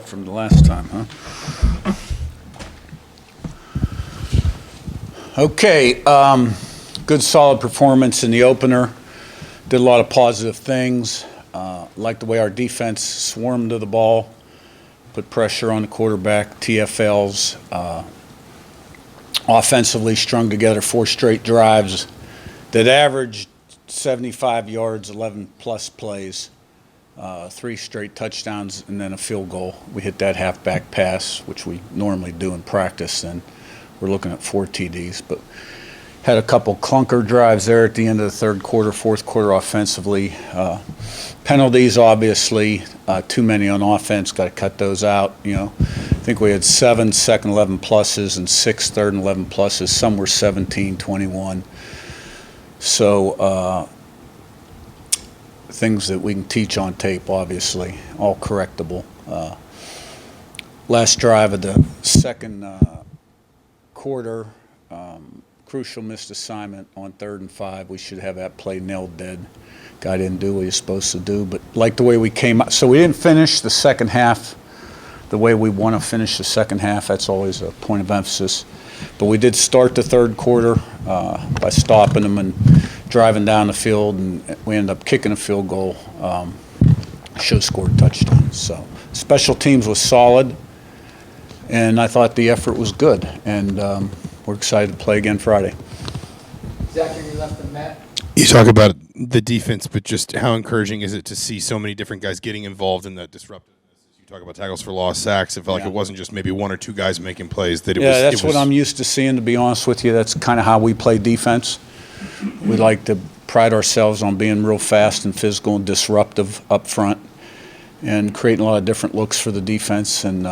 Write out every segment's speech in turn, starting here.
From the last time, huh? Okay, good solid performance in the opener. Did a lot of positive things. Liked the way our defense swarmed to the ball, put pressure on the quarterback, TFLs. Offensively strung together 4 straight drives that averaged 75 yards, 11-plus plays. 3 straight touchdowns and then a field goal. We hit that halfback pass, which we normally do in practice, and we're looking at 4 TDs. But had a couple clunker drives there at the end of the third quarter, fourth quarter offensively. Penalties, obviously, too many on offense. Got to cut those out. I think we had 7 second 11 pluses and 6 third and 11 pluses. Some were 17, 21. So things that we can teach on tape, obviously, all correctable. Last drive of the second quarter, crucial missed assignment on 3rd and 5. We should have that play nailed dead. Guy didn't do what he was supposed to do, but like the way we came out. So we didn't finish the second half the way we want to finish the second half. That's always a point of emphasis. But we did start the third quarter by stopping them and driving down the field, and we ended up kicking a field goal. Should have scored touchdowns. So special teams was solid, and I thought the effort was good. And we're excited to play again Friday. Zach, you left the mat. You talk about the defense, but just how encouraging is it to see so many different guys getting involved in that disruptiveness? You talk about tackles for loss, sacks. It felt like it wasn't just maybe 1 or 2 guys making plays. That's what I'm used to seeing, to be honest with you. That's kind of how we play defense. We like to pride ourselves on being real fast and physical and disruptive up front and creating a lot of different looks for the defense and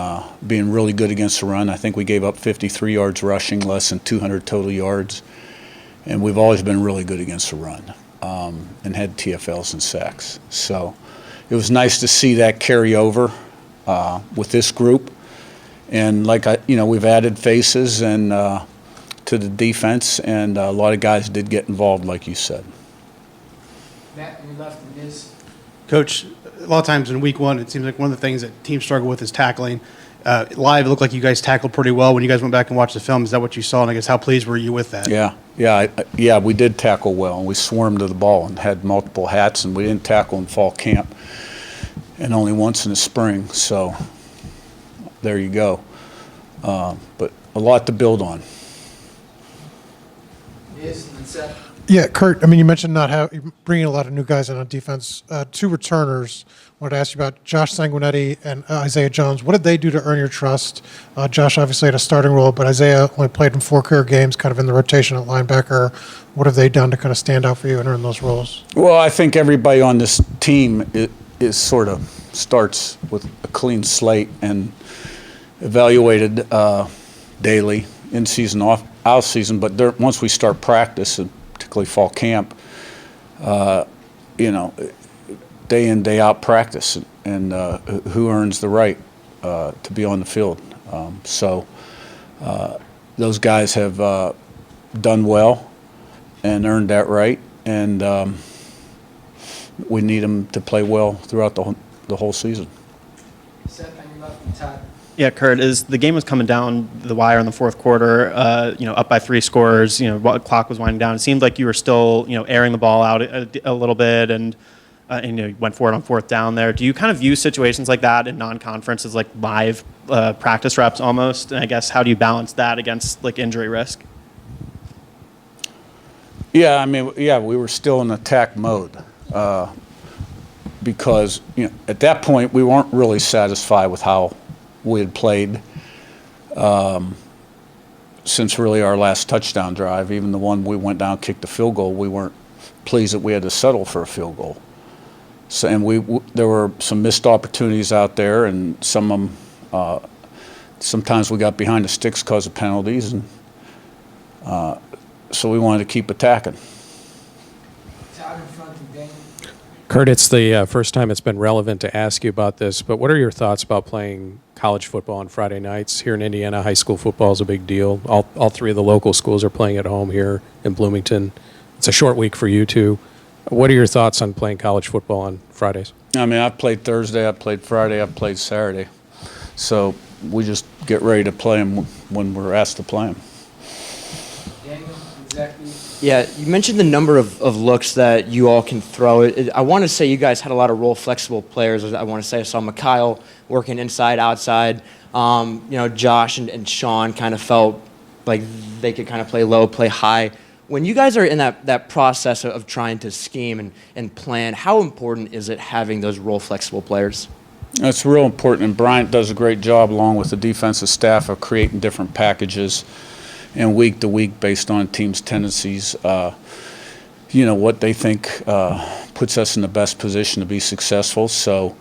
being really good against the run. I think we gave up 53 yards rushing, less than 200 total yards. And we've always been really good against the run and had TFLs and sacks. So it was nice to see that carry over with this group. And we've added faces and to the defense, and a lot of guys did get involved, like you said. Matt, you left the Miz. Coach, a lot of times in week 1, it seems like one of the things that teams struggle with is tackling. Live, it looked like you guys tackled pretty well. When you guys went back and watched the film, is that what you saw? And I guess how pleased were you with that? Yeah, we did tackle well, and we swarmed to the ball and had multiple hats, and we didn't tackle in fall camp and only once in the spring. So there you go. But a lot to build on. Miz and Seth. Yeah, Curt, you mentioned bringing a lot of new guys in on defense. 2 returners. I wanted to ask you about Josh Cignetti and Isaiah Jones. What did they do to earn your trust? Josh obviously had a starting role, but Isaiah only played in 4 career games, kind of in the rotation at linebacker. What have they done to kind of stand out for you and earn those roles? Well, I think everybody on this team is sort of starts with a clean slate and evaluated daily, in season, out season. But once we start practice, and particularly fall camp, day in, day out practice, and who earns the right to be on the field. So those guys have done well and earned that right, and we need them to play well throughout the whole season. Seth, you left Todd. Yeah, Curt, as the game was coming down the wire in the fourth quarter, up by 3 scores, the clock was winding down. It seemed like you were still, airing the ball out a little bit and you went for it on 4th down there. Do you kind of view situations like that in non-conference as like live practice reps almost? And I guess how do you balance that against like injury risk? Yeah, we were still in attack mode because at that point we weren't really satisfied with how we had played since really our last touchdown drive. Even the one we went down, kicked the field goal, we weren't pleased that we had to settle for a field goal. So, and there were some missed opportunities out there, and some of them, sometimes we got behind the sticks because of penalties, and so we wanted to keep attacking. Todd in front of Dane. Curt, it's the first time it's been relevant to ask you about this, but what are your thoughts about playing college football on Friday nights? Here in Indiana, high school football is a big deal. All 3 of the local schools are playing at home here in Bloomington. It's a short week for you too. What are your thoughts on playing college football on Fridays? I've played Thursday, I've played Friday, I've played Saturday. So we just get ready to play them when we're asked to play them. Daniel, exactly. Yeah, you mentioned the number of looks that you all can throw. I want to say you guys had a lot of role flexible players. I want to say I saw Mikhail working inside, outside. Josh and Sean kind of felt like they could kind of play low, play high. When you guys are in that process of trying to scheme and plan, how important is it having those role flexible players? It's real important, and Bryant does a great job along with the defensive staff of creating different packages and week to week based on teams' tendencies, what they think puts us in the best position to be successful. So,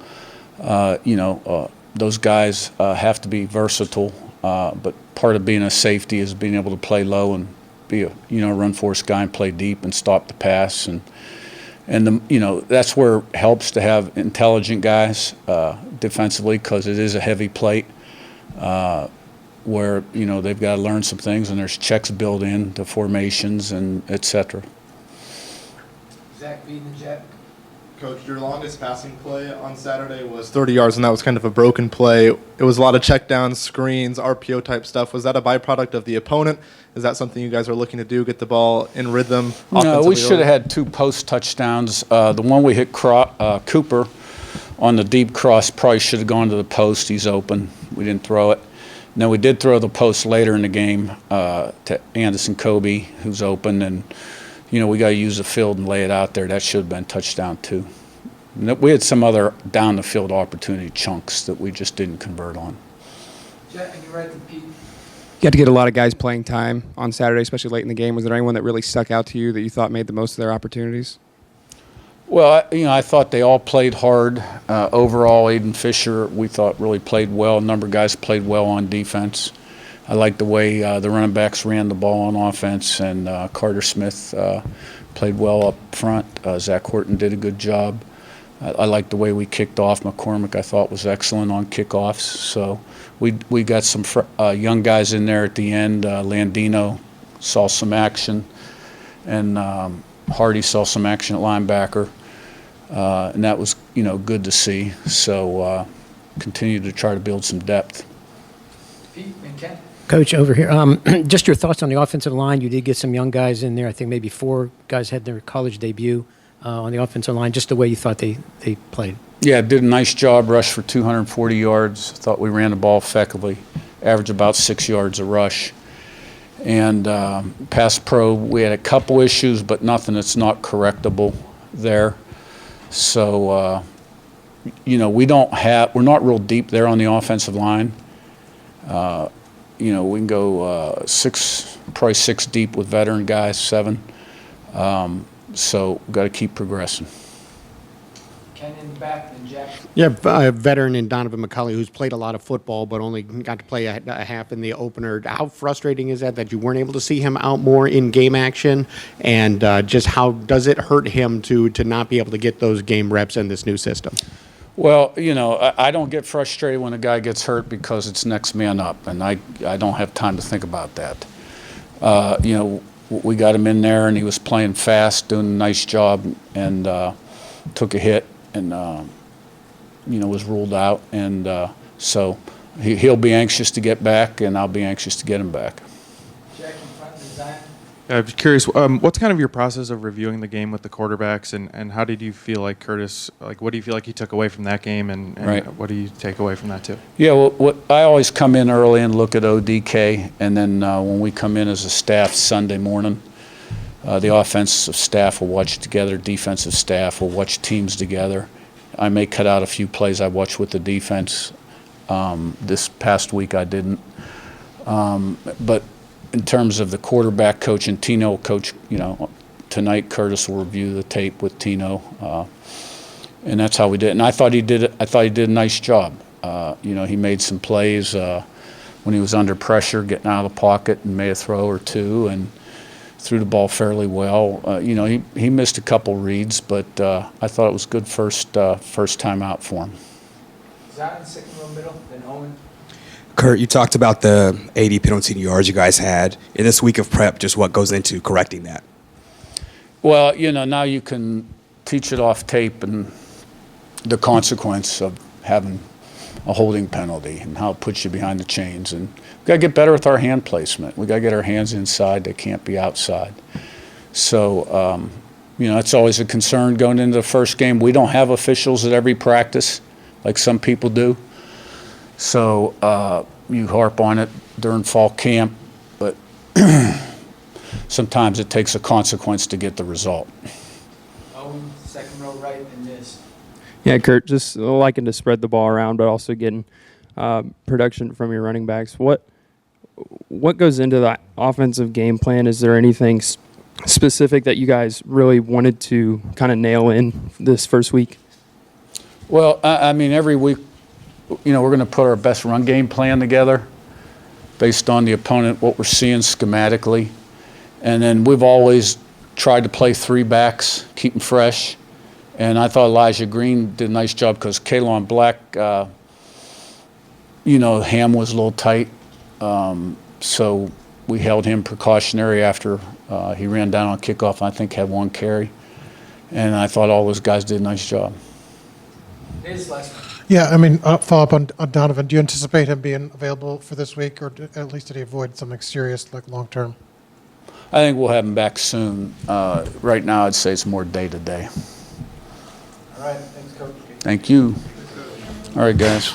those guys have to be versatile, but part of being a safety is being able to play low and be a run force guy and play deep and stop the pass, and that's where it helps to have intelligent guys defensively, because it is a heavy plate where they've got to learn some things, and there's checks built in to formations and etc. Zach feeding the jet. Coach, your longest passing play on Saturday was 30 yards, and that was kind of a broken play. It was a lot of checkdowns, screens, RPO type stuff. Was that a byproduct of the opponent? Is that something you guys are looking to do, get the ball in rhythm? No, we should have had 2 post touchdowns. The one we hit Cooper on the deep cross probably should have gone to the post. He's open. We didn't throw it. No, we did throw the post later in the game to Anderson Kobe, who's open, and we got to use the field and lay it out there. That should have been touchdown too. We had some other down the field opportunity chunks that we just didn't convert on. Jet, and you're right to Pete. You had to get a lot of guys playing time on Saturday, especially late in the game. Was there anyone that really stuck out to you that you thought made the most of their opportunities? Well, I thought they all played hard. Overall, Aiden Fisher, we thought really played well. A number of guys played well on defense. I liked the way the running backs ran the ball on offense, and Carter Smith played well up front. Zach Horton did a good job. I liked the way we kicked off. McCormick, I thought, was excellent on kickoffs. So we got some young guys in there at the end. Landino saw some action, and Hardy saw some action at linebacker. And that was, good to see. So continue to try to build some depth. Pete and Ken. Coach, over here, just your thoughts on the offensive line. You did get some young guys in there. I think maybe 4 guys had their college debut on the offensive line, just the way you thought they played. Yeah, did a nice job, rushed for 240 yards. Thought we ran the ball effectively, averaged about 6 yards a rush. And pass pro, we had a couple issues, but nothing that's not correctable there. So, we're not real deep there on the offensive line. We can go probably 6 deep with veteran guys, 7. So we've got to keep progressing. Ken in the back, and Jack. Yeah, a veteran in Donovan McCulley, who's played a lot of football, but only got to play a half in the opener. How frustrating is that you weren't able to see him out more in game action? And just how does it hurt him to not be able to get those game reps in this new system? Well, I don't get frustrated when a guy gets hurt because it's next man up, and I don't have time to think about that. We got him in there, and he was playing fast, doing a nice job, and took a hit and, was ruled out. And so he'll be anxious to get back, and I'll be anxious to get him back. Jack in front, and Zion. I'm curious, what's kind of your process of reviewing the game with the quarterbacks, and how did you feel like Curtis, what do you feel like he took away from that game, and right. What do you take away from that too? Yeah, well, I always come in early and look at ODK, and then when we come in as a staff Sunday morning, the offensive staff will watch together, defensive staff will watch teams together. I may cut out a few plays I watched with the defense. This past week I didn't. But in terms of the quarterback coach and Tino will coach, tonight Curtis will review the tape with Tino, and that's how we did it. And I thought he did a nice job. He made some plays when he was under pressure, getting out of the pocket, and made a throw or two, and threw the ball fairly well. He missed a couple reads, but I thought it was good first time out for him. Zion, second row middle, then Owen. Curt, you talked about the 80 penalty yards you guys had. In this week of prep, just what goes into correcting that? Well, now you can teach it off tape and the consequence of having a holding penalty and how it puts you behind the chains. And we got to get better with our hand placement. We got to get our hands inside. They can't be outside. So, that's always a concern going into the first game. We don't have officials at every practice like some people do. So you harp on it during fall camp, but sometimes it takes a consequence to get the result. Owen, second row right, and this. Yeah, Curt, just liking to spread the ball around, but also getting production from your running backs. What goes into the offensive game plan? Is there anything specific that you guys really wanted to kind of nail in this first week? Well, I mean, every week, we're going to put our best run game plan together based on the opponent, what we're seeing schematically. And then we've always tried to play 3 backs, keep them fresh. And I thought Elijah Green did a nice job because Kalon Black, ham was a little tight. So we held him precautionary after he ran down on kickoff, I think had 1 carry. And I thought all those guys did a nice job. This last one. Yeah, I mean, follow up on Donovan. Do you anticipate him being available for this week, or at least did he avoid something serious like long term? I think we'll have him back soon. Right now, I'd say it's more day to day. All right, thanks, Coach. Thank you. All right, guys.